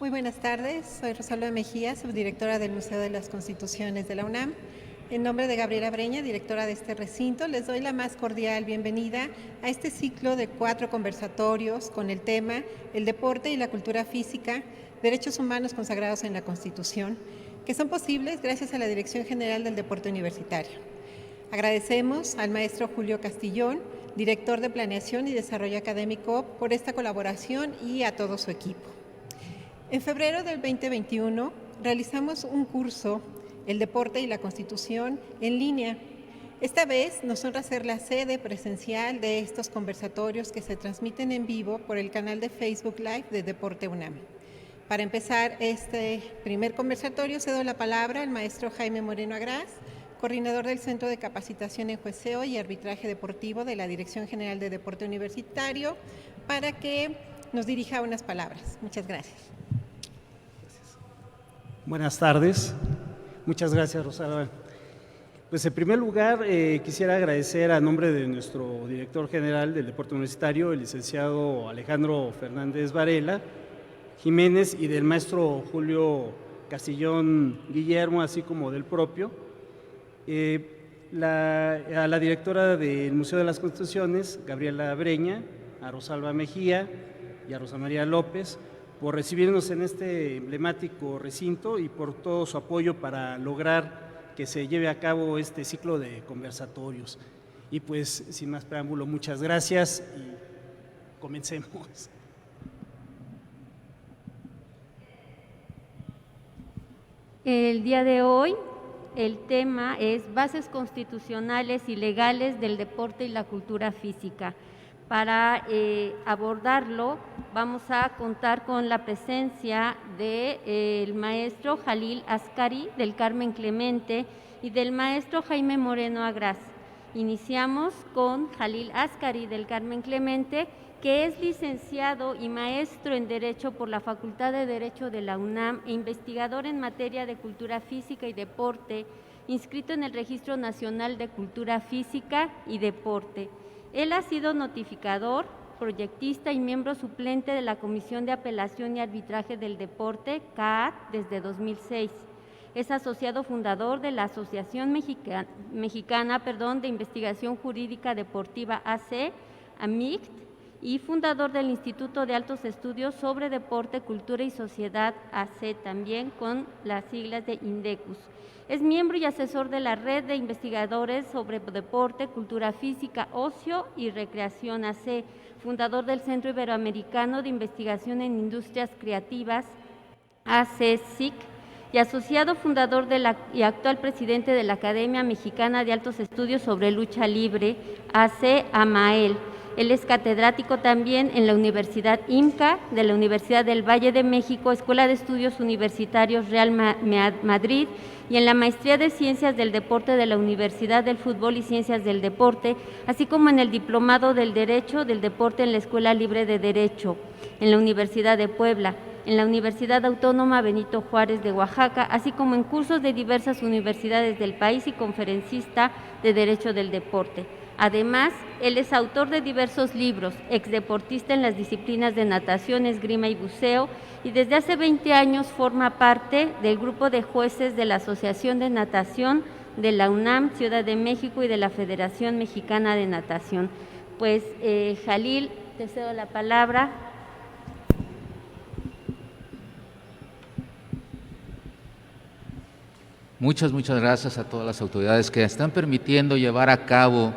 Muy buenas tardes, soy Rosalba Mejía, subdirectora del Museo de las Constituciones de la UNAM. En nombre de Gabriela Breña, directora de este recinto, les doy la más cordial bienvenida a este ciclo de 4 conversatorios con el tema El deporte y la cultura física, derechos humanos consagrados en la Constitución, que son posibles gracias a la Dirección General del Deporte Universitario. Agradecemos al maestro Julio Castillón, director de Planeación y Desarrollo Académico, por esta colaboración y a todo su equipo. En febrero del 2021 realizamos un curso, El deporte y la Constitución, en línea. Esta vez nos honra ser la sede presencial de estos conversatorios que se transmiten en vivo por el canal de Facebook Live de Deporte UNAM. Para empezar este primer conversatorio cedo la palabra al maestro Jaime Moreno Agraz, coordinador del Centro de Capacitación en Jueceo y Arbitraje Deportivo de la Dirección General de Deporte Universitario, para que nos dirija unas palabras. Muchas gracias. Buenas tardes. Muchas gracias, Rosalba. Pues en primer lugar, quisiera agradecer a nombre de nuestro director general del Deporte Universitario, el licenciado Alejandro Fernández Varela Jiménez, y del maestro Julio Castillón Guillermo, así como del propio, a la directora del Museo de las Constituciones, Gabriela Breña, a Rosalba Mejía y a Rosa María López, por recibirnos en este emblemático recinto y por todo su apoyo para lograr que se lleve a cabo este ciclo de conversatorios. Y pues, sin más preámbulo, muchas gracias y comencemos. El día de hoy el tema es Bases constitucionales y legales del deporte y la cultura física. Para abordarlo vamos a contar con la presencia del maestro Jalil Ascari del Carmen Clemente y del maestro Jaime Moreno Agraz. Iniciamos con Jalil Ascari del Carmen Clemente, que es licenciado y maestro en Derecho por la Facultad de Derecho de la UNAM e investigador en materia de cultura física y deporte, inscrito en el Registro Nacional de Cultura Física y Deporte. Él ha sido notificador, proyectista y miembro suplente de la Comisión de Apelación y Arbitraje del Deporte, CAAD, desde 2006. Es asociado fundador de la Asociación Mexicana de Investigación Jurídica Deportiva AC, AMICT, y fundador del Instituto de Altos Estudios sobre Deporte, Cultura y Sociedad, AC, también con las siglas de INDECUS. Es miembro y asesor de la Red de Investigadores sobre Deporte, Cultura Física, Ocio y Recreación, AC, fundador del Centro Iberoamericano de Investigación en Industrias Creativas, AC-SIC, y asociado fundador y actual presidente de la Academia Mexicana de Altos Estudios sobre Lucha Libre, AC-AMAEL. Él es catedrático también en la Universidad IMCA, de la Universidad del Valle de México, Escuela de Estudios Universitarios Real Madrid, y en la Maestría de Ciencias del Deporte de la Universidad del Fútbol y Ciencias del Deporte, así como en el Diplomado del Derecho del Deporte en la Escuela Libre de Derecho, en la Universidad de Puebla, en la Universidad Autónoma Benito Juárez de Oaxaca, así como en cursos de diversas universidades del país y conferencista de Derecho del Deporte. Además, él es autor de diversos libros, exdeportista en las disciplinas de natación, esgrima y buceo, y desde hace 20 años forma parte del grupo de jueces de la Asociación de Natación de la UNAM, Ciudad de México y de la Federación Mexicana de Natación. Pues, Jalil, te cedo la palabra. Muchas gracias a todas las autoridades que están permitiendo llevar a cabo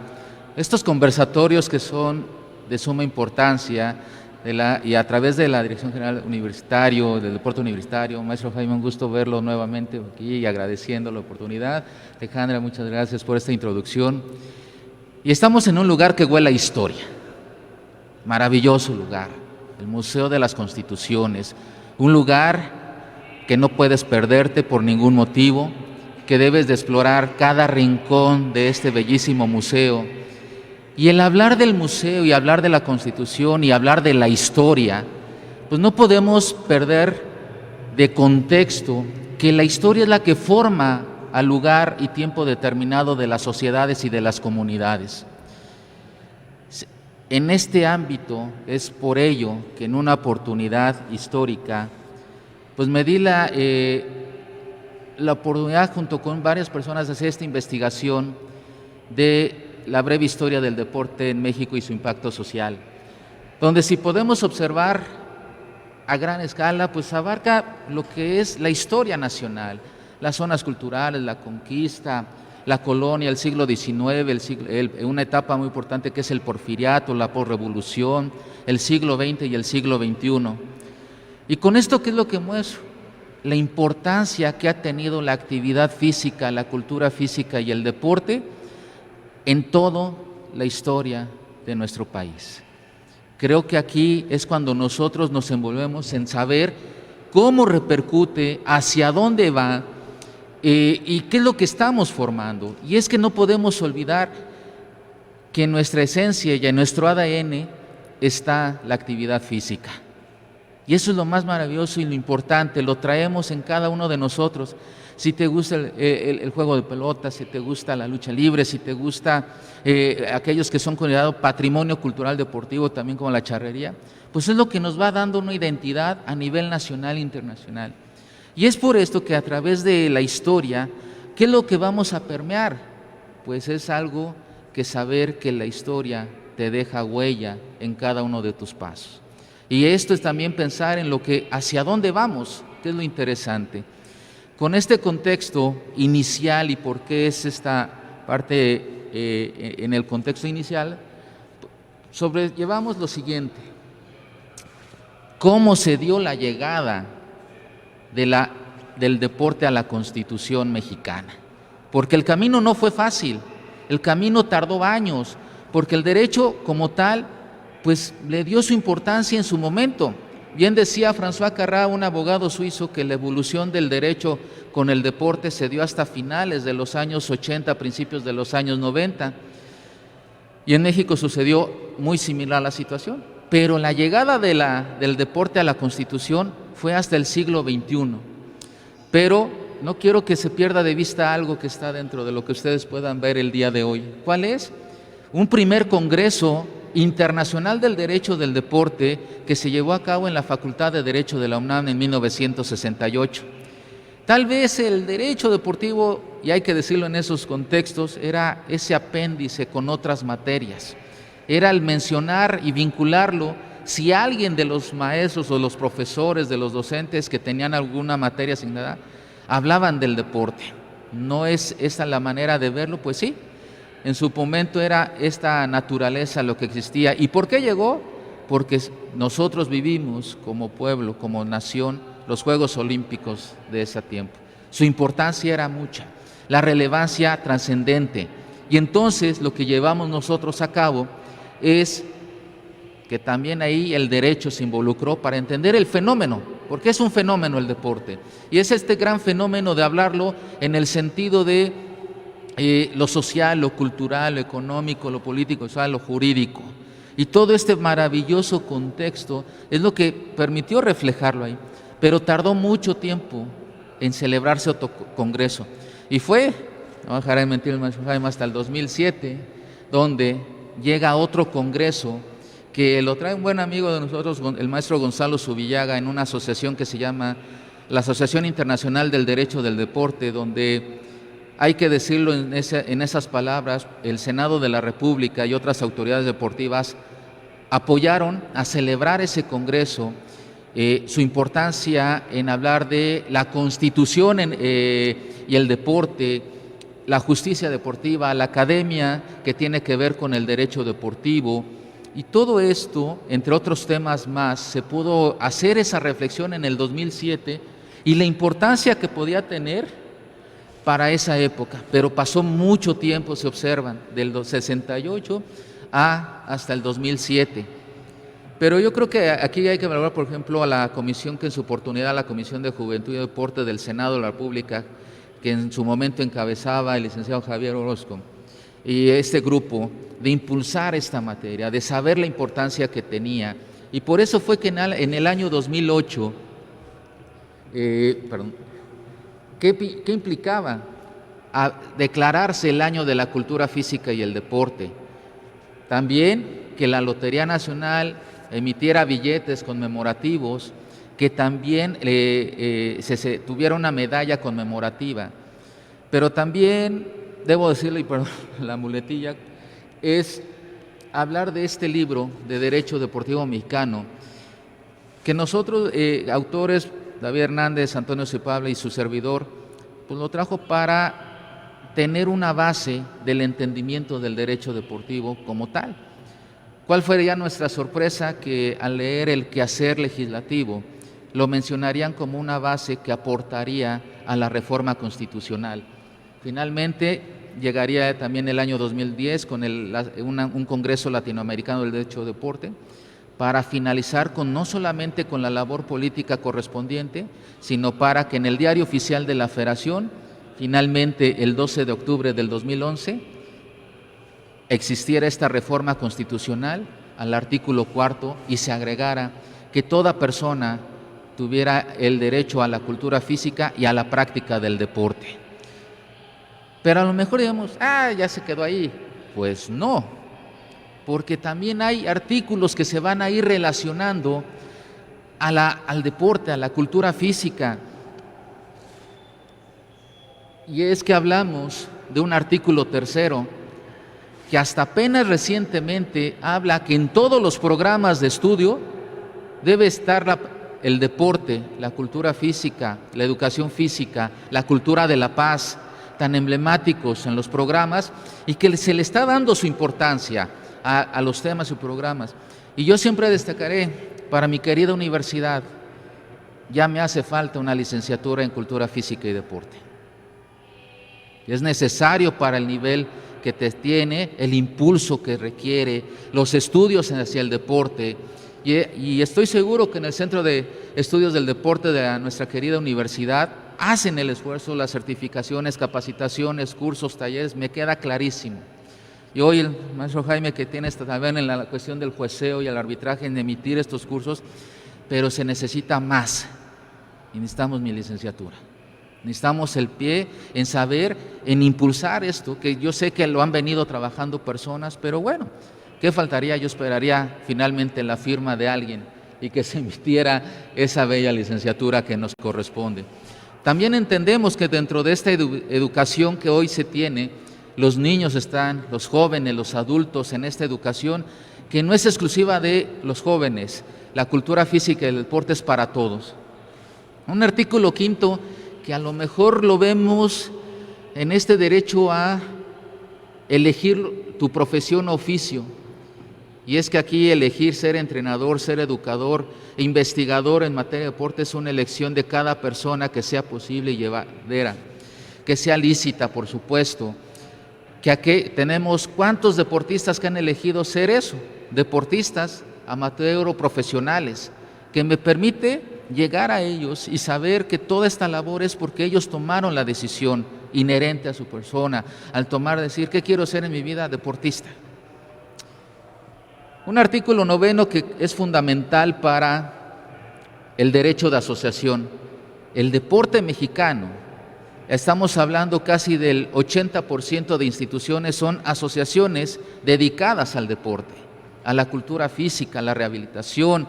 estos conversatorios que son de suma importancia y a través de la Dirección General Universitario, del Deporte Universitario. Maestro Jaime, un gusto verlo nuevamente aquí y agradeciendo la oportunidad. Alejandra, muchas gracias por esta introducción. Y estamos en un lugar que huele a historia, maravilloso lugar, el Museo de las Constituciones, un lugar que no puedes perderte por ningún motivo, que debes de explorar cada rincón de este bellísimo museo. Y el hablar del museo y hablar de la Constitución y hablar de la historia, pues no podemos perder de contexto que la historia es la que forma al lugar y tiempo determinado de las sociedades y de las comunidades. En este ámbito es por ello que en una oportunidad histórica pues me di la oportunidad junto con varias personas de hacer esta investigación de la breve historia del deporte en México y su impacto social, donde si podemos observar a gran escala, pues abarca lo que es la historia nacional, las zonas culturales, la conquista, la colonia, el siglo XIX, una etapa muy importante que es el porfiriato, la posrevolución, el siglo XX y el siglo XXI. Y con esto, ¿qué es lo que muestro? La importancia que ha tenido la actividad física, la cultura física y el deporte en toda la historia de nuestro país. Creo que aquí es cuando nosotros nos envolvemos en saber cómo repercute, hacia dónde va y qué es lo que estamos formando. Y es que no podemos olvidar que en nuestra esencia y en nuestro ADN está la actividad física. Y eso es lo más maravilloso y lo importante, lo traemos en cada uno de nosotros. Si te gusta el juego de pelota, si te gusta la lucha libre, si te gusta aquellos que son considerados patrimonio cultural deportivo, también como la charrería, pues es lo que nos va dando una identidad a nivel nacional e internacional. Y es por esto que a través de la historia, ¿qué es lo que vamos a permear? Pues es algo que saber que la historia te deja huella en cada uno de tus pasos. Y esto es también pensar en lo que, hacia dónde vamos, que es lo interesante. Con este contexto inicial y por qué es esta parte en el contexto inicial, sobrellevamos lo siguiente: cómo se dio la llegada del deporte a la Constitución mexicana. Porque el camino no fue fácil, el camino tardó años, porque el derecho como tal pues le dio su importancia en su momento. Bien decía François Carrat, un abogado suizo, que la evolución del derecho con el deporte se dio hasta finales de los años 80, principios de los años 90. Y en México sucedió muy similar la situación. Pero la llegada del deporte a la Constitución fue hasta el siglo XXI. Pero no quiero que se pierda de vista algo que está dentro de lo que ustedes puedan ver el día de hoy. ¿Cuál es? Un primer congreso internacional del derecho del deporte que se llevó a cabo en la Facultad de Derecho de la UNAM en 1968. Tal vez el derecho deportivo, y hay que decirlo en esos contextos, era ese apéndice con otras materias. Era el mencionar y vincularlo si alguien de los maestros o los profesores, de los docentes que tenían alguna materia asignada, hablaban del deporte. ¿No es esa la manera de verlo? Pues sí. En su momento era esta naturaleza lo que existía. ¿Y por qué llegó? Porque nosotros vivimos como pueblo, como nación, los Juegos Olímpicos de ese tiempo. Su importancia era mucha, la relevancia trascendente. Y entonces lo que llevamos nosotros a cabo es que también ahí el derecho se involucró para entender el fenómeno, porque es un fenómeno el deporte. Y es este gran fenómeno de hablarlo en el sentido de lo social, lo cultural, lo económico, lo político, lo jurídico. Y todo este maravilloso contexto es lo que permitió reflejarlo ahí. Pero tardó mucho tiempo en celebrarse otro congreso. Y fue, no dejaré de mentir el maestro Jaime, hasta el 2007, donde llega otro congreso que lo trae un buen amigo de nosotros, el maestro Gonzalo Zubillaga, en una asociación que se llama la Asociación Internacional del Derecho del Deporte, donde hay que decirlo en esas palabras, el Senado de la República y otras autoridades deportivas apoyaron a celebrar ese congreso, su importancia en hablar de la Constitución y el deporte, la justicia deportiva, la academia que tiene que ver con el derecho deportivo. Y todo esto, entre otros temas más, se pudo hacer esa reflexión en el 2007 y la importancia que podía tener para esa época, pero pasó mucho tiempo, se observan, del 68 hasta el 2007. Pero yo creo que aquí hay que valorar, por ejemplo, a la comisión que en su oportunidad, la Comisión de Juventud y Deporte del Senado de la República, que en su momento encabezaba el licenciado Javier Orozco, y este grupo, de impulsar esta materia, de saber la importancia que tenía. Y por eso fue que en el año 2008, ¿qué implicaba? A declararse el año de la cultura física y el deporte. También que la Lotería Nacional emitiera billetes conmemorativos que también se tuviera una medalla conmemorativa. Pero también, debo decirle, y perdón la muletilla, es hablar de este libro de Derecho Deportivo Mexicano, que nosotros, autores, David Hernández, Antonio Cepabla y su servidor, pues lo trajo para tener una base del entendimiento del derecho deportivo como tal. ¿Cuál fue ya nuestra sorpresa? Que al leer el quehacer legislativo, lo mencionarían como una base que aportaría a la reforma constitucional. Finalmente, llegaría también el año 2010 con un Congreso Latinoamericano del Derecho de Deporte, para finalizar no solamente con la labor política correspondiente, sino para que en el Diario Oficial de la Federación, finalmente el 12 de octubre del 2011, existiera esta reforma constitucional al artículo 4 y se agregara que toda persona tuviera el derecho a la cultura física y a la práctica del deporte. Pero a lo mejor digamos, ya se quedó ahí. Pues no, porque también hay artículos que se van a ir relacionando al deporte, a la cultura física. Y es que hablamos de un artículo 3 que hasta apenas recientemente habla que en todos los programas de estudio debe estar el deporte, la cultura física, la educación física, la cultura de la paz, tan emblemáticos en los programas, y que se le está dando su importancia a los temas y programas. Y yo siempre destacaré, para mi querida universidad, ya me hace falta una licenciatura en cultura física y deporte. Es necesario para el nivel que tiene, el impulso que requiere, los estudios hacia el deporte, y estoy seguro que en el Centro de Estudios del Deporte de nuestra querida universidad hacen el esfuerzo, las certificaciones, capacitaciones, cursos, talleres, me queda clarísimo. Y hoy el maestro Jaime, que tiene también en la cuestión del jueceo y el arbitraje en emitir estos cursos, pero se necesita más, y necesitamos mi licenciatura. Necesitamos el pie en saber, en impulsar esto, que yo sé que lo han venido trabajando personas, pero bueno, ¿qué faltaría? Yo esperaría finalmente la firma de alguien y que se emitiera esa bella licenciatura que nos corresponde. También entendemos que dentro de esta educación que hoy se tiene, los niños están, los jóvenes, los adultos en esta educación, que no es exclusiva de los jóvenes, la cultura física y el deporte es para todos. Un artículo 5 que a lo mejor lo vemos en este derecho a elegir tu profesión o oficio, y es que aquí elegir ser entrenador, ser educador e investigador en materia de deporte es una elección de cada persona que sea posible y llevadera, que sea lícita, por supuesto. Que aquí tenemos cuántos deportistas que han elegido ser eso, deportistas amateur o profesionales, que me permite llegar a ellos y saber que toda esta labor es porque ellos tomaron la decisión inherente a su persona, al decir, ¿qué quiero ser en mi vida? Deportista. Un artículo 9 que es fundamental para el derecho de asociación. El deporte mexicano, estamos hablando casi del 80% de instituciones son asociaciones dedicadas al deporte, a la cultura física, a la rehabilitación,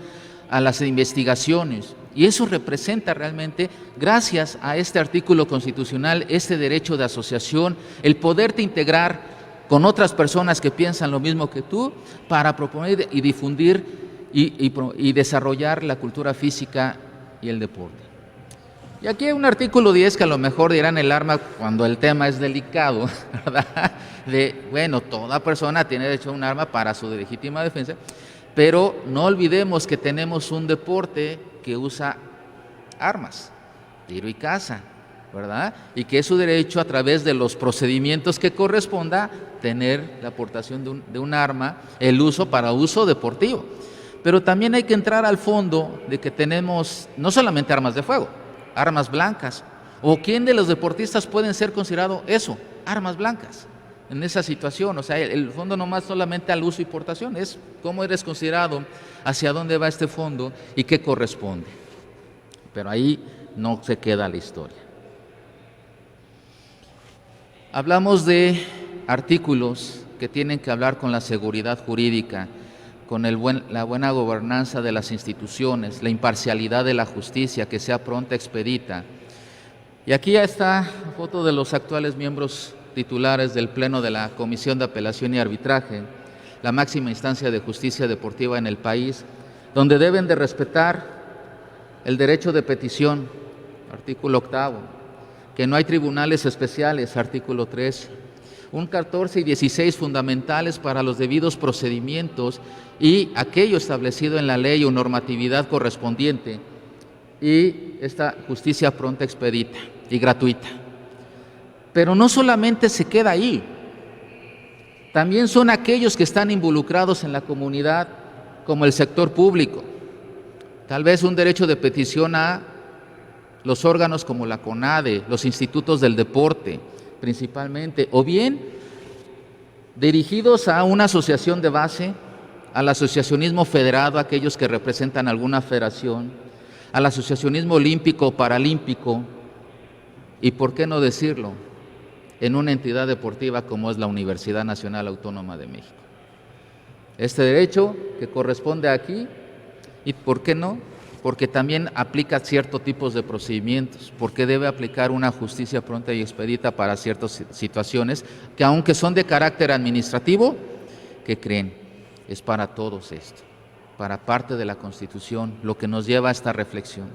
a las investigaciones. Y eso representa realmente, gracias a este artículo constitucional, este derecho de asociación, el poderte integrar con otras personas que piensan lo mismo que tú para proponer y difundir y desarrollar la cultura física y el deporte. Y aquí hay un artículo 10 que a lo mejor dirán el arma cuando el tema es delicado, ¿verdad? Bueno, toda persona tiene derecho a un arma para su legítima defensa, pero no olvidemos que tenemos un deporte que usa armas, tiro y caza, ¿verdad? Y que es su derecho a través de los procedimientos que corresponda tener la aportación de un arma, el uso para uso deportivo. Pero también hay que entrar al fondo de que tenemos no solamente armas de fuego, armas blancas, o quién de los deportistas pueden ser considerados eso, armas blancas, en esa situación. O sea, el fondo no más solamente al uso y portación, es cómo eres considerado, hacia dónde va este fondo y qué corresponde. Pero ahí no se queda la historia. Hablamos de artículos que tienen que hablar con la seguridad jurídica, con la buena gobernanza de las instituciones, la imparcialidad de la justicia, que sea pronta, expedita. Y aquí ya está la foto de los actuales miembros titulares del Pleno de la Comisión de Apelación y Arbitraje, la máxima instancia de justicia deportiva en el país, donde deben de respetar el derecho de petición, artículo 8, que no hay tribunales especiales, artículo 13, un 14 y 16 fundamentales para los debidos procedimientos y aquello establecido en la ley o normatividad correspondiente, y esta justicia pronta, expedita y gratuita. Pero no solamente se queda ahí, también son aquellos que están involucrados en la comunidad, como el sector público, tal vez un derecho de petición a los órganos como la CONADE, los institutos del deporte principalmente, o bien dirigidos a una asociación de base, al asociacionismo federado, aquellos que representan alguna federación, al asociacionismo olímpico o paralímpico, y por qué no decirlo, en una entidad deportiva como es la Universidad Nacional Autónoma de México. Este derecho que corresponde aquí, y por qué no, porque también aplica ciertos tipos de procedimientos, porque debe aplicar una justicia pronta y expedita para ciertas situaciones que, aunque son de carácter administrativo, ¿qué creen? Es para todos esto, para parte de la Constitución, lo que nos lleva a esta reflexión.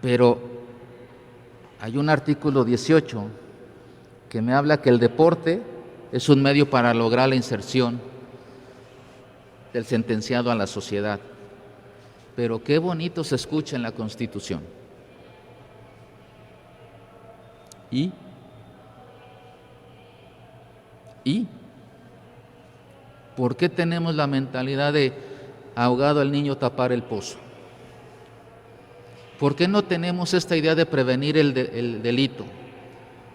Pero hay un artículo 18 que me habla que el deporte es un medio para lograr la inserción del sentenciado a la sociedad. Pero qué bonito se escucha en la Constitución. ¿Y? ¿Por qué tenemos la mentalidad de ahogado el niño tapar el pozo? ¿Por qué no tenemos esta idea de prevenir el delito?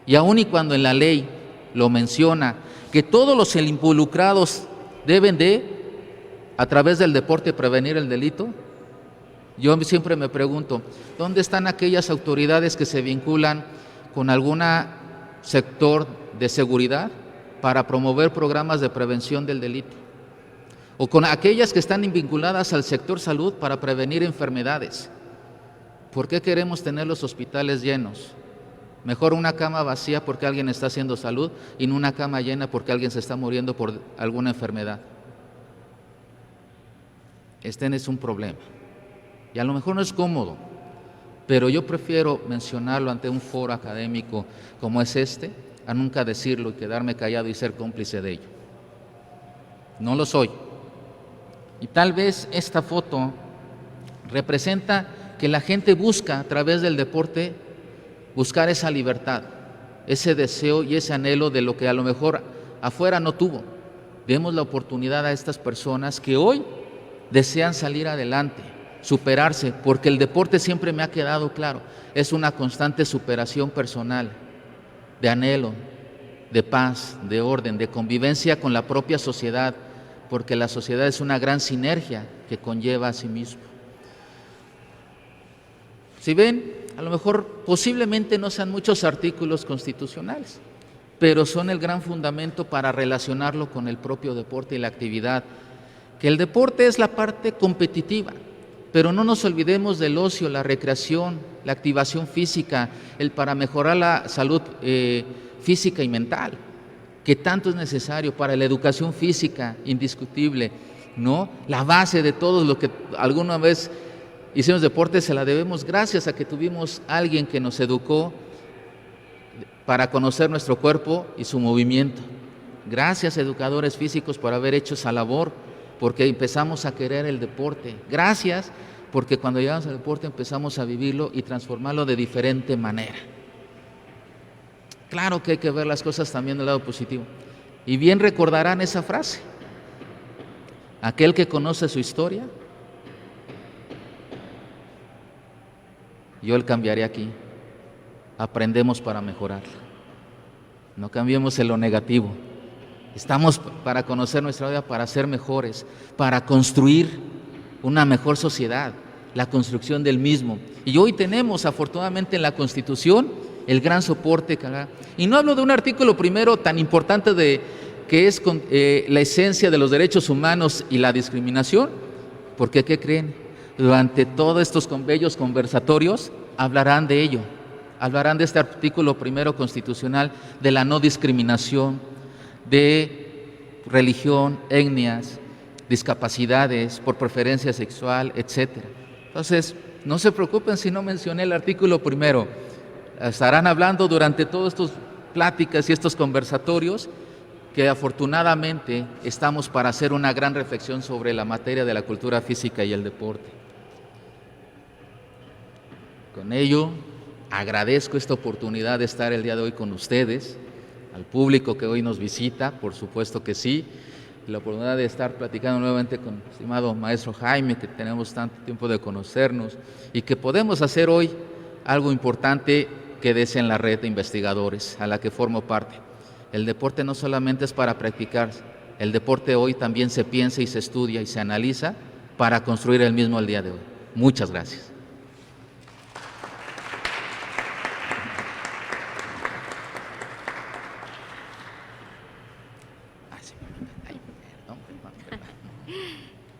Y aun y cuando en la ley lo menciona, que todos los involucrados deben de, a través del deporte, prevenir el delito, yo siempre me pregunto, ¿dónde están aquellas autoridades que se vinculan con algún sector de seguridad para promover programas de prevención del delito? O con aquellas que están vinculadas al sector salud para prevenir enfermedades. ¿Por qué queremos tener los hospitales llenos? Mejor una cama vacía porque alguien está haciendo salud y no una cama llena porque alguien se está muriendo por alguna enfermedad. Este es un problema. Y a lo mejor no es cómodo, pero yo prefiero mencionarlo ante un foro académico como es este, a nunca decirlo y quedarme callado y ser cómplice de ello. No lo soy. Y tal vez esta foto representa que la gente busca a través del deporte buscar esa libertad, ese deseo y ese anhelo de lo que a lo mejor afuera no tuvo. Demos la oportunidad a estas personas que hoy desean salir adelante, superarse, porque el deporte siempre me ha quedado claro, es una constante superación personal, de anhelo, de paz, de orden, de convivencia con la propia sociedad, porque la sociedad es una gran sinergia que conlleva a sí mismo. Si ven, a lo mejor posiblemente no sean muchos artículos constitucionales, pero son el gran fundamento para relacionarlo con el propio deporte y la actividad, que el deporte es la parte competitiva, pero no nos olvidemos del ocio, la recreación, la activación física, el para mejorar la salud física y mental, que tanto es necesario para la educación física, indiscutible, ¿no? La base de todo lo que alguna vez hicimos deporte se la debemos gracias a que tuvimos alguien que nos educó para conocer nuestro cuerpo y su movimiento. Gracias, educadores físicos, por haber hecho esa labor, porque empezamos a querer el deporte. Gracias, porque cuando llegamos al deporte empezamos a vivirlo y transformarlo de diferente manera. Claro que hay que ver las cosas también del lado positivo. Y bien recordarán esa frase: aquel que conoce su historia, yo el cambiaré aquí. Aprendemos para mejorarla. No cambiemos en lo negativo. Estamos para conocer nuestra vida, para ser mejores, para construir una mejor sociedad, la construcción del mismo. Y hoy tenemos, afortunadamente, en la Constitución el gran soporte. Y no hablo de un artículo primero tan importante que es la esencia de los derechos humanos y la discriminación, porque ¿qué creen? Durante todos estos bellos conversatorios hablarán de ello, hablarán de este artículo primero constitucional, de la no discriminación, de religión, etnias, discapacidades, por preferencia sexual, etc. Entonces, no se preocupen si no mencioné el artículo primero. Estarán hablando durante todas estas pláticas y estos conversatorios, que afortunadamente estamos para hacer una gran reflexión sobre la materia de la cultura física y el deporte. Con ello, agradezco esta oportunidad de estar el día de hoy con ustedes, al público que hoy nos visita, por supuesto que sí, y la oportunidad de estar platicando nuevamente con el estimado maestro Jaime, que tenemos tanto tiempo de conocernos, y que podemos hacer hoy algo importante que des en la red de investigadores a la que formo parte. El deporte no solamente es para practicar, el deporte hoy también se piensa y se estudia y se analiza para construir el mismo el día de hoy. Muchas gracias.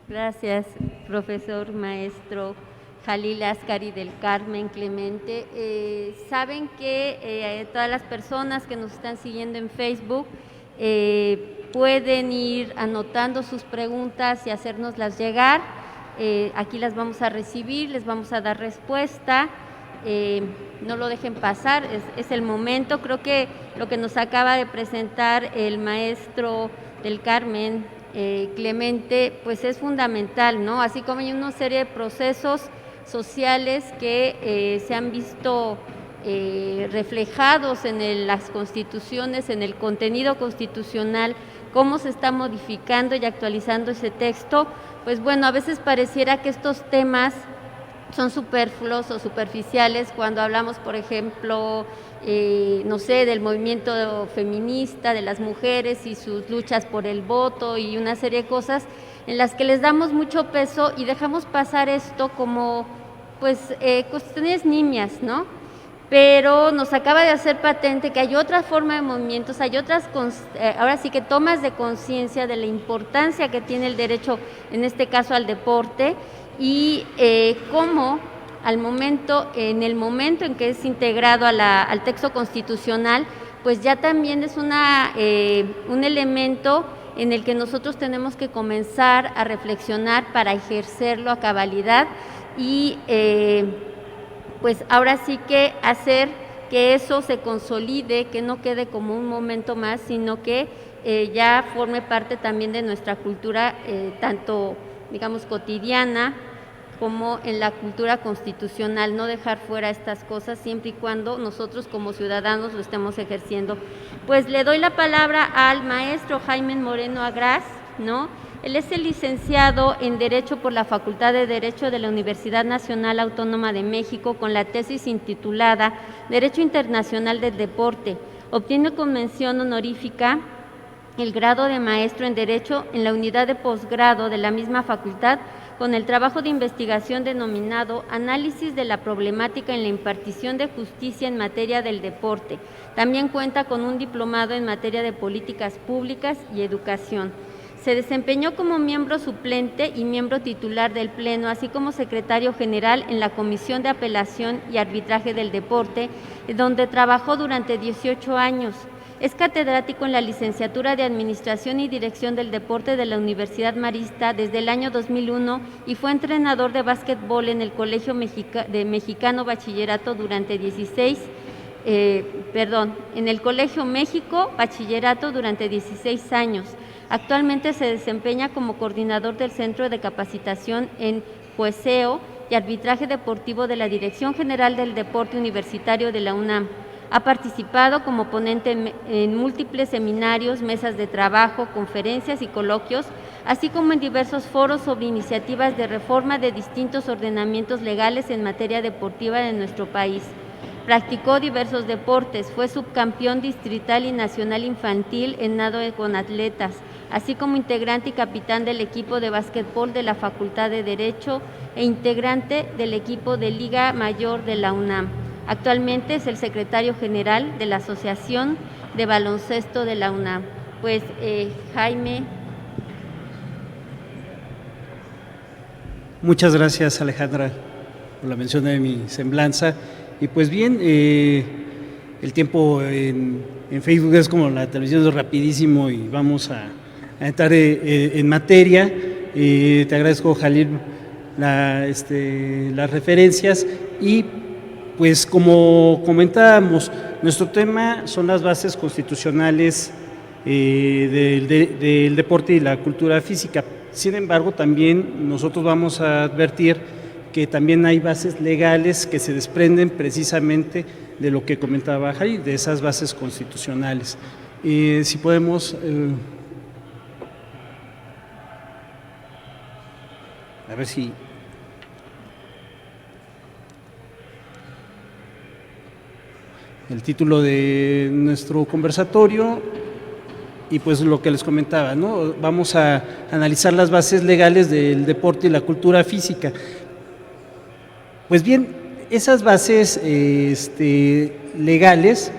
Gracias, profesor maestro Jalil Ascari del Carmen Clemente. Saben que todas las personas que nos están siguiendo en Facebook pueden ir anotando sus preguntas y hacérnoslas llegar. Aquí las vamos a recibir, les vamos a dar respuesta. No lo dejen pasar, es el momento. Creo que lo que nos acaba de presentar el maestro del Carmen Clemente, pues es fundamental, ¿no? Así como hay una serie de procesos sociales que se han visto reflejados en las constituciones, en el contenido constitucional, cómo se está modificando y actualizando ese texto, pues bueno, a veces pareciera que estos temas son superfluos o superficiales cuando hablamos, por ejemplo, no sé, del movimiento feminista, de las mujeres y sus luchas por el voto y una serie de cosas en las que les damos mucho peso y dejamos pasar esto como, pues, cuestiones nimias, ¿no? Pero nos acaba de hacer patente que hay otra forma de movimientos, hay otras, ahora sí que tomas de conciencia de la importancia que tiene el derecho, en este caso al deporte, y cómo en el momento en que es integrado al texto constitucional, pues ya también es un elemento en el que nosotros tenemos que comenzar a reflexionar para ejercerlo a cabalidad y pues ahora sí que hacer que eso se consolide, que no quede como un momento más, sino que ya forme parte también de nuestra cultura, tanto, digamos, cotidiana, como en la cultura constitucional, no dejar fuera estas cosas siempre y cuando nosotros como ciudadanos lo estemos ejerciendo. Pues le doy la palabra al maestro Jaime Moreno Agraz, ¿no? Él es el licenciado en Derecho por la Facultad de Derecho de la Universidad Nacional Autónoma de México con la tesis intitulada Derecho Internacional del Deporte. Obtiene con mención honorífica el grado de maestro en Derecho en la unidad de posgrado de la misma facultad con el trabajo de investigación denominado Análisis de la problemática en la impartición de justicia en materia del deporte. También cuenta con un diplomado en materia de políticas públicas y educación. Se desempeñó como miembro suplente y miembro titular del Pleno, así como secretario general en la Comisión de Apelación y Arbitraje del Deporte, donde trabajó durante 18 años. Es catedrático en la Licenciatura de Administración y Dirección del Deporte de la Universidad Marista desde el año 2001 y fue entrenador de básquetbol en el Colegio Mexicano Bachillerato durante en el Colegio México Bachillerato durante 16 años. Actualmente se desempeña como coordinador del Centro de Capacitación en Jueceo y Arbitraje Deportivo de la Dirección General del Deporte Universitario de la UNAM. Ha participado como ponente en múltiples seminarios, mesas de trabajo, conferencias y coloquios, así como en diversos foros sobre iniciativas de reforma de distintos ordenamientos legales en materia deportiva de nuestro país. Practicó diversos deportes, fue subcampeón distrital y nacional infantil en nado con atletas, así como integrante y capitán del equipo de básquetbol de la Facultad de Derecho e integrante del equipo de Liga Mayor de la UNAM. Actualmente es el secretario general de la Asociación de Baloncesto de la UNAM. Pues Jaime. Muchas gracias, Alejandra, por la mención de mi semblanza. Y pues bien, el tiempo en Facebook es como la televisión, es rapidísimo y vamos a entrar en materia. Te agradezco, Jalil, las referencias y pues como comentábamos, nuestro tema son las bases constitucionales del deporte y la cultura física. Sin embargo, también nosotros vamos a advertir que también hay bases legales que se desprenden precisamente de lo que comentaba Jalil, de esas bases constitucionales. Si podemos... a ver si... El título de nuestro conversatorio y pues lo que les comentaba, ¿no? Vamos a analizar las bases legales del deporte y la cultura física. Pues bien, esas bases legales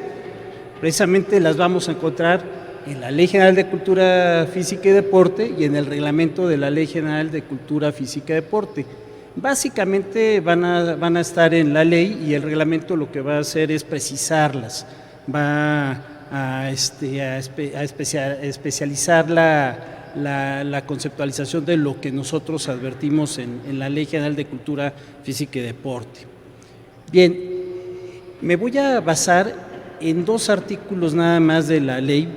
precisamente las vamos a encontrar en la Ley General de Cultura Física y Deporte y en el reglamento de la Ley General de Cultura Física y Deporte. Básicamente van a estar en la ley y el reglamento lo que va a hacer es precisarlas, va a especializar la conceptualización de lo que nosotros advertimos en la Ley General de Cultura Física y Deporte. Bien, me voy a basar en 2 artículos nada más de la ley,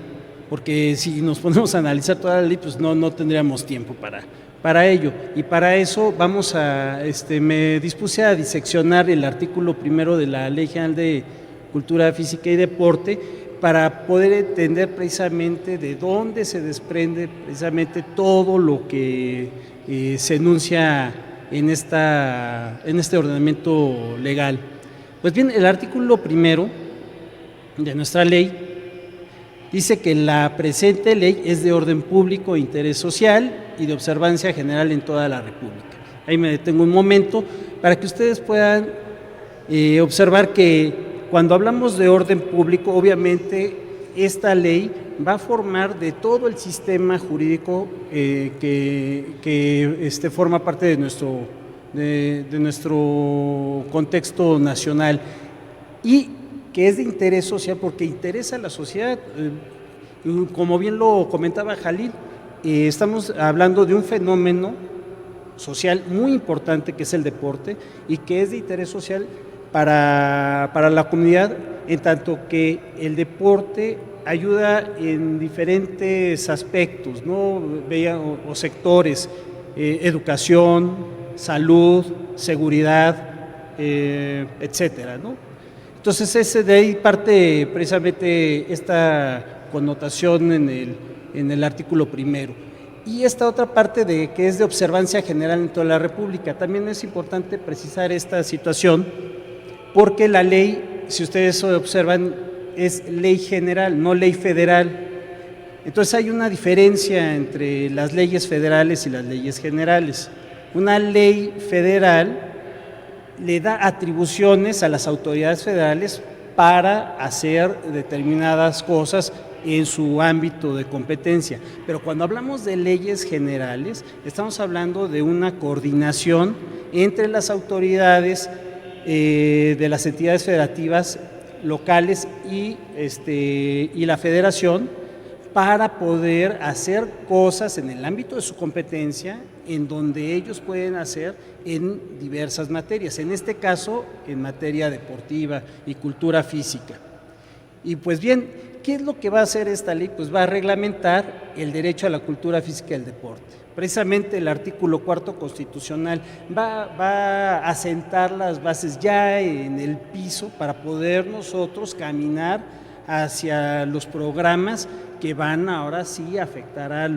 porque si nos ponemos a analizar toda la ley, pues no tendríamos tiempo para ello. Y para eso me dispuse a diseccionar el artículo 1 de la Ley General de Cultura Física y Deporte para poder entender precisamente de dónde se desprende precisamente todo lo que se enuncia en este ordenamiento legal. Pues bien, el artículo 1 de nuestra ley dice que la presente ley es de orden público, interés social y de observancia general en toda la República. Ahí me detengo un momento para que ustedes puedan observar que cuando hablamos de orden público, obviamente esta ley va a formar de todo el sistema jurídico que forma parte de nuestro contexto nacional y que es de interés social porque interesa a la sociedad. Como bien lo comentaba Jalil, estamos hablando de un fenómeno social muy importante que es el deporte y que es de interés social para la comunidad, en tanto que el deporte ayuda en diferentes aspectos, ¿no? o sectores, educación, salud, seguridad, etcétera, ¿no? Entonces, de ahí parte precisamente esta connotación en el artículo 1. Y esta otra parte que es de observancia general en toda la República. También es importante precisar esta situación porque la ley, si ustedes observan, es ley general, no ley federal. Entonces hay una diferencia entre las leyes federales y las leyes generales. Una ley federal le da atribuciones a las autoridades federales para hacer determinadas cosas en su ámbito de competencia. Pero cuando hablamos de leyes generales, estamos hablando de una coordinación entre las autoridades de las entidades federativas locales y la federación para poder hacer cosas en el ámbito de su competencia en donde ellos pueden hacer en diversas materias, en este caso en materia deportiva y cultura física. Y pues bien, ¿qué es lo que va a hacer esta ley? Pues va a reglamentar el derecho a la cultura física y el deporte. Precisamente el artículo 4 constitucional va a sentar las bases ya en el piso para poder nosotros caminar hacia los programas que van ahora sí a afectar a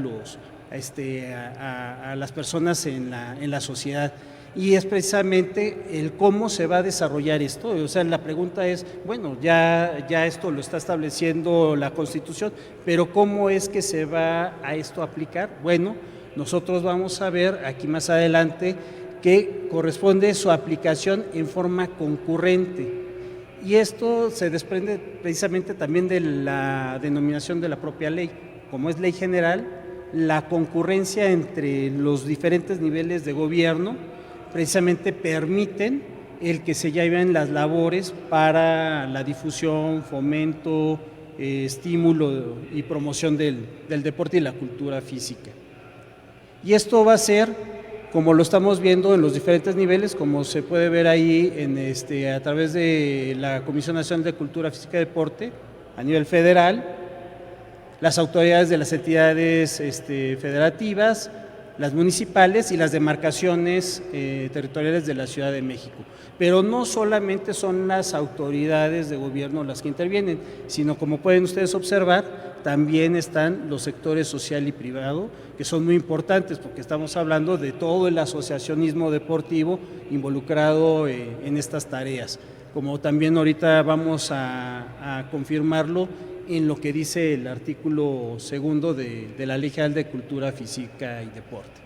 las personas en la sociedad. Y es precisamente el cómo se va a desarrollar esto. O sea, la pregunta es, bueno, ya esto lo está estableciendo la Constitución, pero ¿cómo es que se va a esto aplicar? Bueno, nosotros vamos a ver aquí más adelante que corresponde su aplicación en forma concurrente. y esto se desprende precisamente también de la denominación de la propia ley. Como es ley general, la concurrencia entre los diferentes niveles de gobierno precisamente permiten el que se lleven las labores para la difusión, fomento, estímulo y promoción del deporte y la cultura física. Y esto va a ser, como lo estamos viendo en los diferentes niveles, como se puede ver ahí a través de la Comisión Nacional de Cultura Física y Deporte a nivel federal, las autoridades de las entidades federativas, las municipales y las demarcaciones territoriales de la Ciudad de México. Pero no solamente son las autoridades de gobierno las que intervienen, sino como pueden ustedes observar, también están los sectores social y privado, que son muy importantes porque estamos hablando de todo el asociacionismo deportivo involucrado en estas tareas, como también ahorita vamos a confirmarlo en lo que dice el artículo 2 de la Ley General de Cultura Física y Deporte.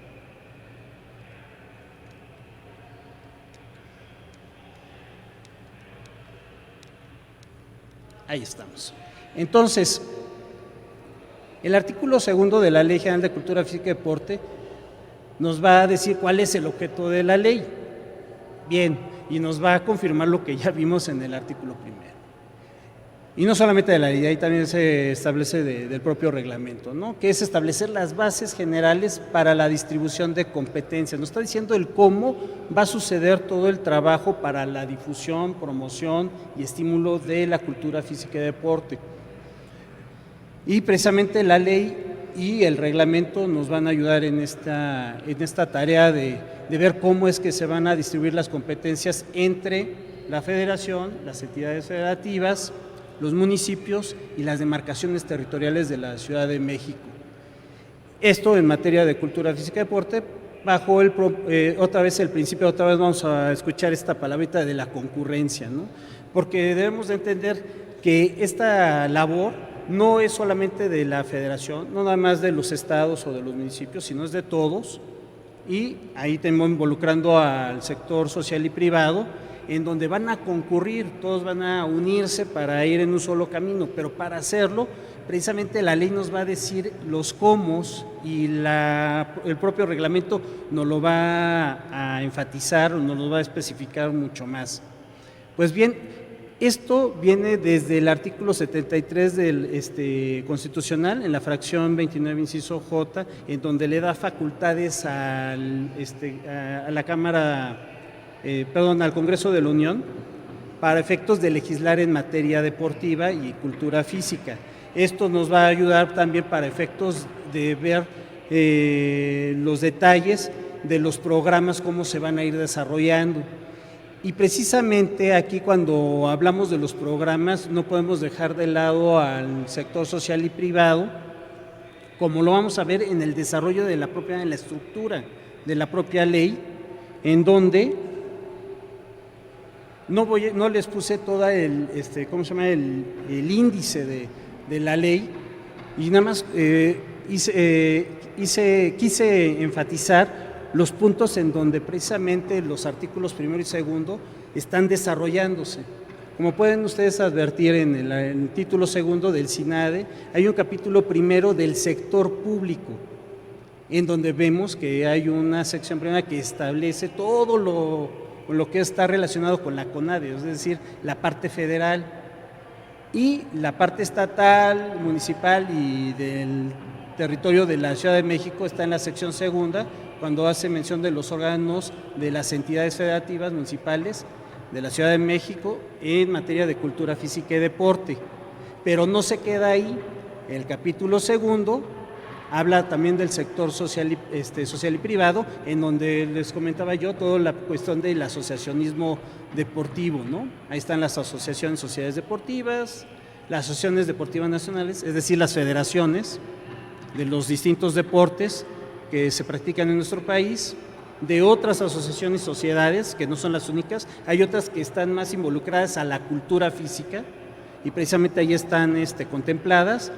Ahí estamos. Entonces, el artículo 2 de la Ley General de Cultura Física y Deporte nos va a decir cuál es el objeto de la ley. Bien, y nos va a confirmar lo que ya vimos en el artículo 1. Y no solamente de la ley, ahí también se establece del propio reglamento, ¿no? Que es establecer las bases generales para la distribución de competencias. Nos está diciendo el cómo va a suceder todo el trabajo para la difusión, promoción y estímulo de la cultura física y deporte. Y precisamente la ley y el reglamento nos van a ayudar en esta tarea de ver cómo es que se van a distribuir las competencias entre la federación, las entidades federativas, los municipios y las demarcaciones territoriales de la Ciudad de México. Esto en materia de cultura física y deporte, bajo otra vez el principio, otra vez vamos a escuchar esta palabrita de la concurrencia, ¿no? Porque debemos de entender que esta labor no es solamente de la federación, no nada más de los estados o de los municipios, sino es de todos, y ahí tenemos involucrando al sector social y privado, en donde van a concurrir, todos van a unirse para ir en un solo camino, pero para hacerlo, precisamente la ley nos va a decir los cómo y el propio reglamento nos lo va a enfatizar, nos lo va a especificar mucho más. Pues bien, esto viene desde el artículo 73 del Constitucional, en la fracción 29, inciso J, en donde le da facultades a la Cámara, al Congreso de la Unión, para efectos de legislar en materia deportiva y cultura física. Esto nos va a ayudar también para efectos de ver los detalles de los programas, cómo se van a ir desarrollando. Y precisamente aquí, cuando hablamos de los programas, no podemos dejar de lado al sector social y privado, como lo vamos a ver en el desarrollo de en la estructura de la propia ley, en donde no les puse todo el índice de la ley, y nada más quise enfatizar los puntos en donde precisamente los artículos 1 y 2 están desarrollándose. Como pueden ustedes advertir en el título 2 del SINADE, hay un capítulo 1 del sector público, en donde vemos que hay una sección primera que establece todo lo que está relacionado con la CONADE, es decir, la parte federal, y la parte estatal, municipal y del territorio de la Ciudad de México está en la sección 2, cuando hace mención de los órganos de las entidades federativas municipales de la Ciudad de México en materia de cultura física y deporte. Pero no se queda ahí. El capítulo 2 habla también del sector social y privado, en donde les comentaba yo toda la cuestión del asociacionismo deportivo, ¿no? Ahí están las asociaciones, sociedades deportivas, las asociaciones deportivas nacionales, es decir, las federaciones de los distintos deportes que se practican en nuestro país, de otras asociaciones y sociedades, que no son las únicas, hay otras que están más involucradas a la cultura física, y precisamente ahí están contempladas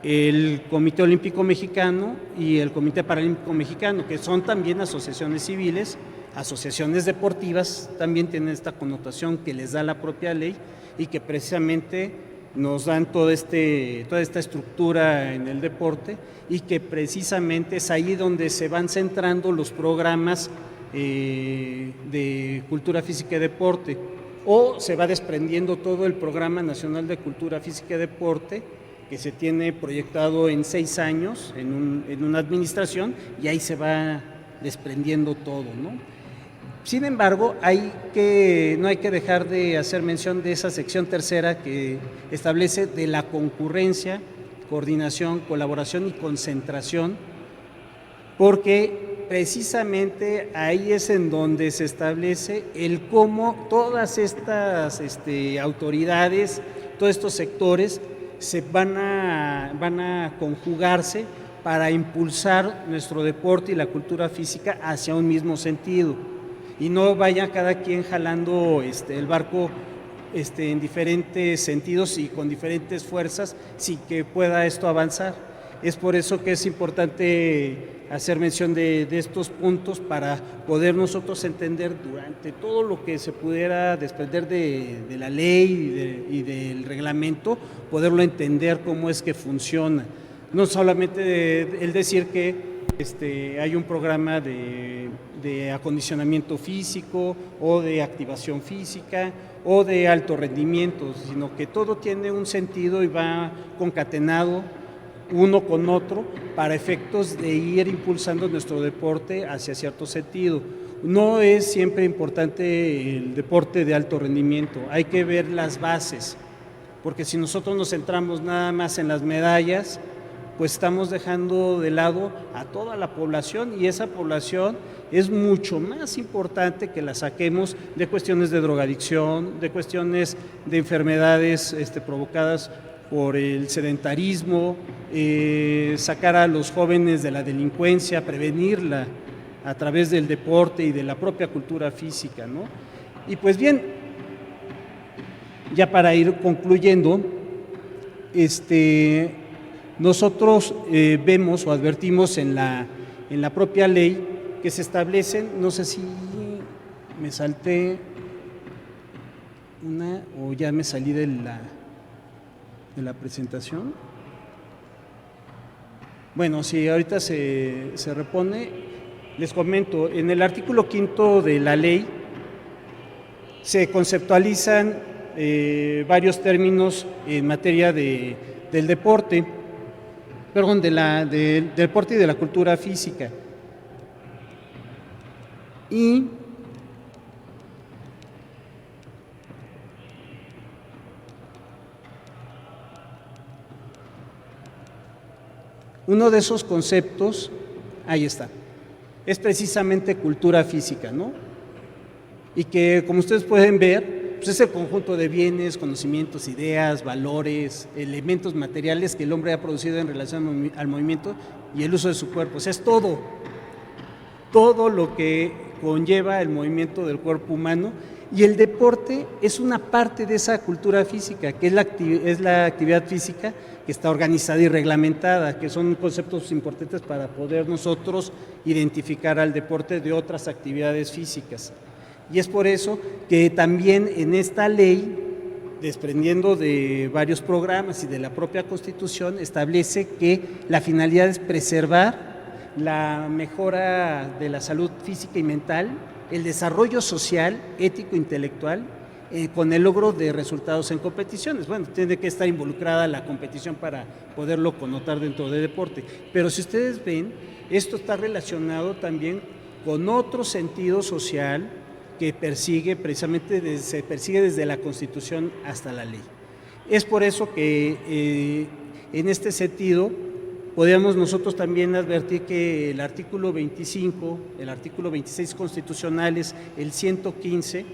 el Comité Olímpico Mexicano y el Comité Paralímpico Mexicano, que son también asociaciones civiles asociaciones deportivas también tienen esta connotación que les da la propia ley y que precisamente nos dan toda esta estructura en el deporte y que precisamente es ahí donde se van centrando los programas de cultura física y deporte, o se va desprendiendo todo el Programa Nacional de Cultura Física y Deporte que se tiene proyectado en 6 años en una administración, y ahí se va desprendiendo todo, ¿no? Sin embargo, no hay que dejar de hacer mención de esa sección tercera que establece de la concurrencia, coordinación, colaboración y concentración, porque precisamente ahí es en donde se establece el cómo todas estas autoridades, todos estos sectores van a conjugarse para impulsar nuestro deporte y la cultura física hacia un mismo sentido, y no vaya cada quien jalando el barco en diferentes sentidos y con diferentes fuerzas sin que pueda esto avanzar. Es por eso que es importante hacer mención de estos puntos para poder nosotros entender durante todo lo que se pudiera desprender de la ley y del reglamento, poderlo entender cómo es que funciona. No solamente el decir que hay un programa de acondicionamiento físico o de activación física o de alto rendimiento, sino que todo tiene un sentido y va concatenado uno con otro para efectos de ir impulsando nuestro deporte hacia cierto sentido. No es siempre importante el deporte de alto rendimiento, hay que ver las bases, porque si nosotros nos centramos nada más en las medallas, pues estamos dejando de lado a toda la población, y esa población es mucho más importante que la saquemos de cuestiones de drogadicción, de cuestiones de enfermedades provocadas por el sedentarismo, sacar a los jóvenes de la delincuencia, prevenirla a través del deporte y de la propia cultura física, ¿no? Y pues bien, ya para ir concluyendo, nosotros vemos o advertimos en la propia ley que se establecen, no sé si me salté una o ya me salí de la presentación. Bueno, si ahorita se repone, les comento, en el artículo 5 de la ley se conceptualizan varios términos en materia del deporte, del deporte y de la cultura física. Y uno de esos conceptos, ahí está, es precisamente cultura física, ¿no? Y que, como ustedes pueden ver, pues es el conjunto de bienes, conocimientos, ideas, valores, elementos materiales que el hombre ha producido en relación al movimiento y el uso de su cuerpo. O sea, es todo lo que conlleva el movimiento del cuerpo humano, y el deporte es una parte de esa cultura física, que es la actividad física que está organizada y reglamentada, que son conceptos importantes para poder nosotros identificar al deporte de otras actividades físicas. Y es por eso que también en esta ley, desprendiendo de varios programas y de la propia Constitución, establece que la finalidad es preservar la mejora de la salud física y mental, el desarrollo social, ético, intelectual, con el logro de resultados en competiciones. Bueno, tiene que estar involucrada la competición para poderlo connotar dentro del deporte. Pero si ustedes ven, esto está relacionado también con otro sentido social que se persigue desde la Constitución hasta la ley. Es por eso que en este sentido podríamos nosotros también advertir que el artículo 25, el artículo 26 constitucionales, el 115,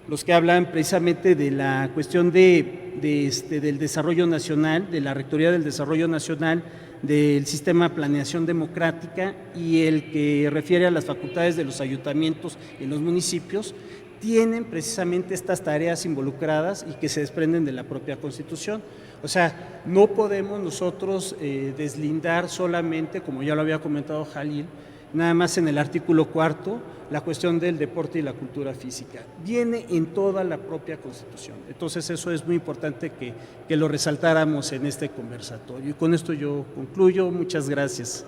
los que hablan precisamente de la cuestión del desarrollo nacional, de la Rectoría del Desarrollo Nacional, del sistema de planeación democrática, y el que refiere a las facultades de los ayuntamientos en los municipios, tienen precisamente estas tareas involucradas y que se desprenden de la propia Constitución. O sea, no podemos nosotros deslindar solamente, como ya lo había comentado Jalil, nada más en el artículo 4, la cuestión del deporte y la cultura física. Viene en toda la propia Constitución. Entonces eso es muy importante que lo resaltáramos en este conversatorio. Y con esto yo concluyo. Muchas gracias.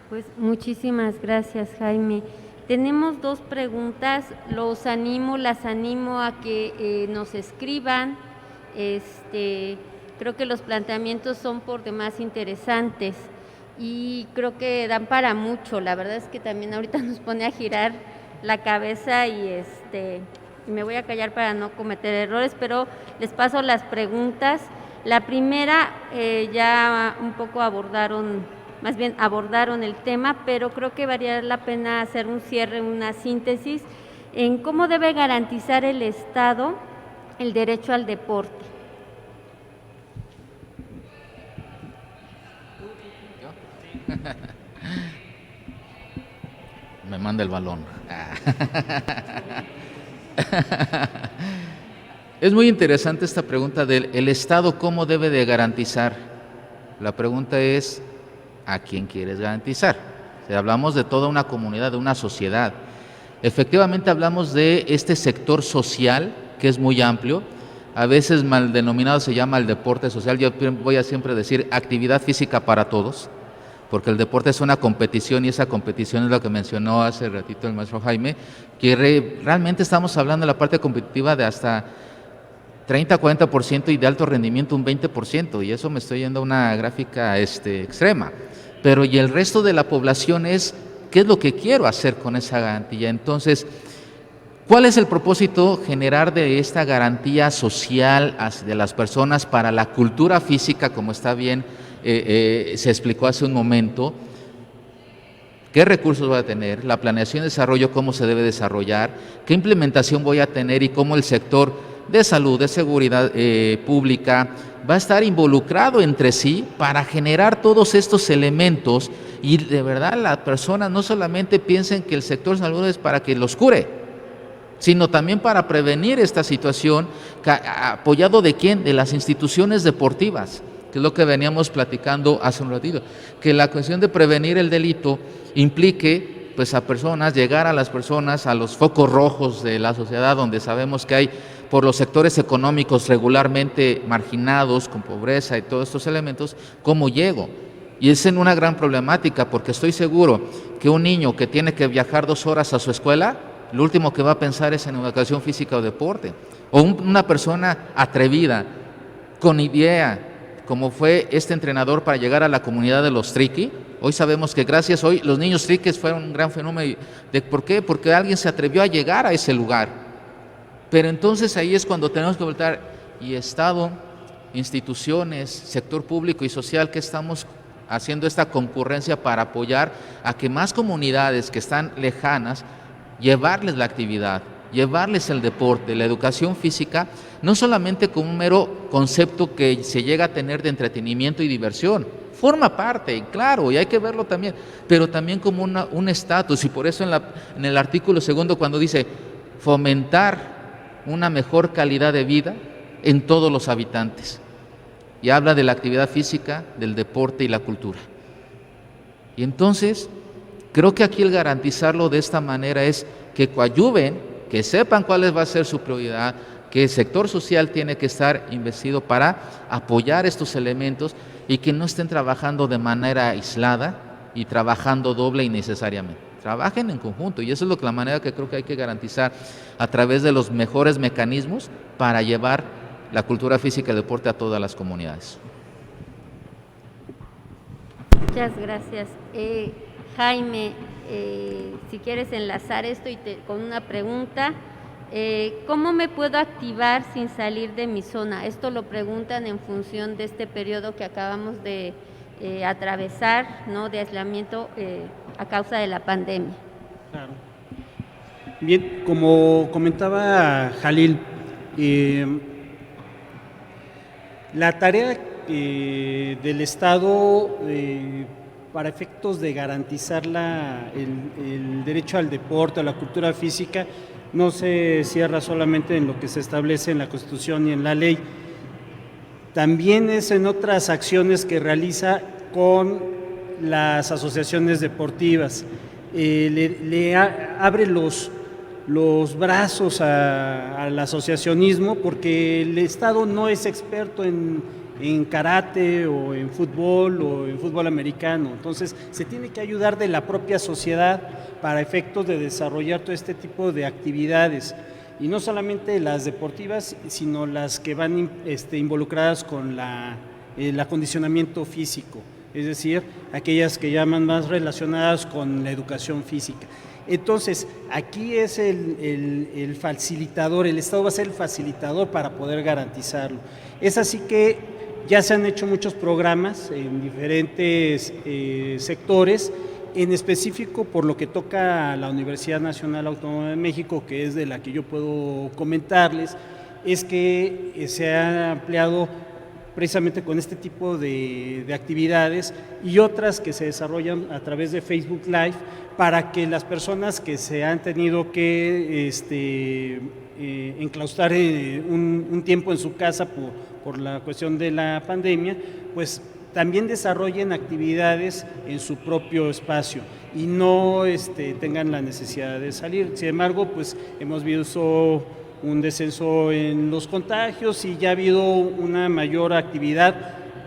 Pues muchísimas gracias, Jaime. Tenemos dos preguntas, las animo a que nos escriban. Creo que los planteamientos son por demás interesantes y creo que dan para mucho. La verdad es que también ahorita nos pone a girar la cabeza y me voy a callar para no cometer errores, pero les paso las preguntas. La primera ya un poco abordaron el tema, pero creo que valía la pena hacer un cierre, una síntesis en cómo debe garantizar el Estado el derecho al deporte. Me manda el balón. Es muy interesante esta pregunta del el Estado cómo debe de garantizar. La pregunta es, ¿a quién quieres garantizar? Si hablamos de toda una comunidad, de una sociedad. Efectivamente hablamos de este sector social que es muy amplio. A veces mal denominado se llama el deporte social. Yo voy a siempre decir actividad física para todos, porque el deporte es una competición y esa competición es lo que mencionó hace ratito el maestro Jaime, que realmente estamos hablando de la parte competitiva de hasta 30-40% y de alto rendimiento un 20%, y eso me estoy yendo a una gráfica extrema. Pero y el resto de la población es, ¿qué es lo que quiero hacer con esa garantía? Entonces, ¿cuál es el propósito? Generar de esta garantía social de las personas para la cultura física, como está bien se explicó hace un momento. ¿Qué recursos voy a tener? La planeación y desarrollo, cómo se debe desarrollar, qué implementación voy a tener y cómo el sector de salud, de seguridad pública va a estar involucrado entre sí para generar todos estos elementos y de verdad las personas no solamente piensen que el sector salud es para que los cure, sino también para prevenir esta situación, apoyado ¿de quién? De las instituciones deportivas, que es lo que veníamos platicando hace un ratito, que la cuestión de prevenir el delito implique pues a personas, llegar a las personas, a los focos rojos de la sociedad donde sabemos que hay por los sectores económicos regularmente marginados, con pobreza y todos estos elementos, ¿cómo llego? Y es en una gran problemática, porque estoy seguro que un niño que tiene que viajar 2 horas a su escuela, lo último que va a pensar es en educación física o deporte. O una persona atrevida, con idea, como fue este entrenador para llegar a la comunidad de los triqui. Hoy sabemos que gracias hoy los niños triquis fueron un gran fenómeno. ¿Por qué? Porque alguien se atrevió a llegar a ese lugar. Pero entonces ahí es cuando tenemos que voltar, y Estado, instituciones, sector público y social, que estamos haciendo esta concurrencia para apoyar a que más comunidades que están lejanas, llevarles la actividad, llevarles el deporte, la educación física, no solamente como un mero concepto que se llega a tener de entretenimiento y diversión, forma parte, claro, y hay que verlo también, pero también como un estatus, y por eso en el artículo 2 cuando dice fomentar una mejor calidad de vida en todos los habitantes, y habla de la actividad física, del deporte y la cultura. Y entonces, creo que aquí el garantizarlo de esta manera es que coadyuven, que sepan cuál va a ser su prioridad, que el sector social tiene que estar investido para apoyar estos elementos y que no estén trabajando de manera aislada y trabajando doble innecesariamente. Trabajen en conjunto, y eso es la manera que creo que hay que garantizar a través de los mejores mecanismos para llevar la cultura física y el deporte a todas las comunidades. Muchas gracias. Jaime, si quieres enlazar esto con una pregunta, ¿cómo me puedo activar sin salir de mi zona? Esto lo preguntan en función de este periodo que acabamos de atravesar, ¿no?, de aislamiento a causa de la pandemia. Claro. Bien, como comentaba Jalil, la tarea del Estado para efectos de garantizar el derecho al deporte, a la cultura física, no se cierra solamente en lo que se establece en la Constitución y en la ley, también es en otras acciones que realiza con las asociaciones deportivas. Abre los brazos al asociacionismo, porque el Estado no es experto en karate o en fútbol americano. Entonces se tiene que ayudar de la propia sociedad para efectos de desarrollar todo este tipo de actividades, y no solamente las deportivas, sino las que van involucradas con el acondicionamiento físico, es decir, aquellas que llaman más relacionadas con la educación física. Entonces, aquí es el facilitador, el Estado va a ser el facilitador para poder garantizarlo. Es así que ya se han hecho muchos programas en diferentes sectores, en específico por lo que toca a la Universidad Nacional Autónoma de México, que es de la que yo puedo comentarles, es que se ha ampliado precisamente con este tipo de actividades y otras que se desarrollan a través de Facebook Live, para que las personas que se han tenido que enclaustrar un tiempo en su casa por la cuestión de la pandemia, pues también desarrollen actividades en su propio espacio y no tengan la necesidad de salir. Sin embargo, pues hemos visto un descenso en los contagios y ya ha habido una mayor actividad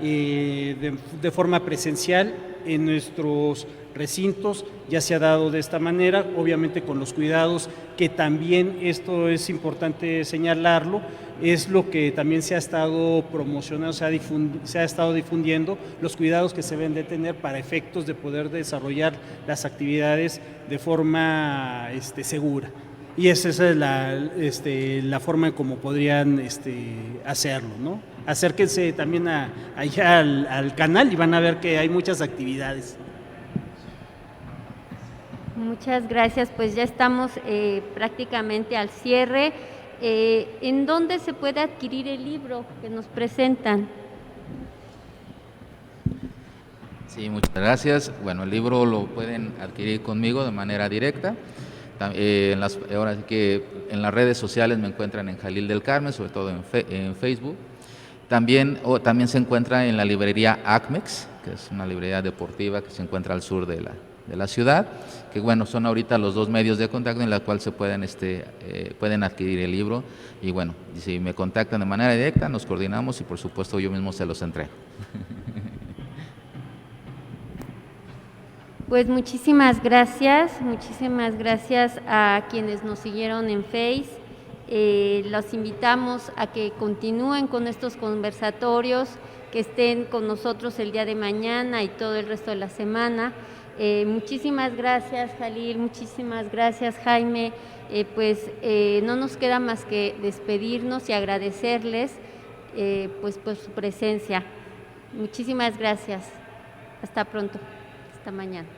de forma presencial en nuestros recintos. Ya se ha dado de esta manera, obviamente con los cuidados, que también esto es importante señalarlo, es lo que también se ha estado promocionando, se ha estado difundiendo, los cuidados que se deben de tener para efectos de poder desarrollar las actividades de forma segura. Y esa es la forma en cómo podrían hacerlo, ¿no? Acérquense también allá al canal y van a ver que hay muchas actividades. Muchas gracias, pues ya estamos prácticamente al cierre. ¿En dónde se puede adquirir el libro que nos presentan? Sí, muchas gracias. Bueno, el libro lo pueden adquirir conmigo de manera directa. Ahora sí que en las redes sociales me encuentran en Jalil del Carmen, sobre todo en Facebook. También se encuentra en la librería ACMEX, que es una librería deportiva que se encuentra al sur de la ciudad, que bueno, son ahorita los dos medios de contacto en los cuales se pueden adquirir el libro. Y bueno, si me contactan de manera directa, nos coordinamos y por supuesto yo mismo se los entrego. Pues muchísimas gracias a quienes nos siguieron en Face. Los invitamos a que continúen con estos conversatorios, que estén con nosotros el día de mañana y todo el resto de la semana. Muchísimas gracias, Jalil, muchísimas gracias, Jaime. No nos queda más que despedirnos y agradecerles por su presencia. Muchísimas gracias. Hasta pronto. Hasta mañana.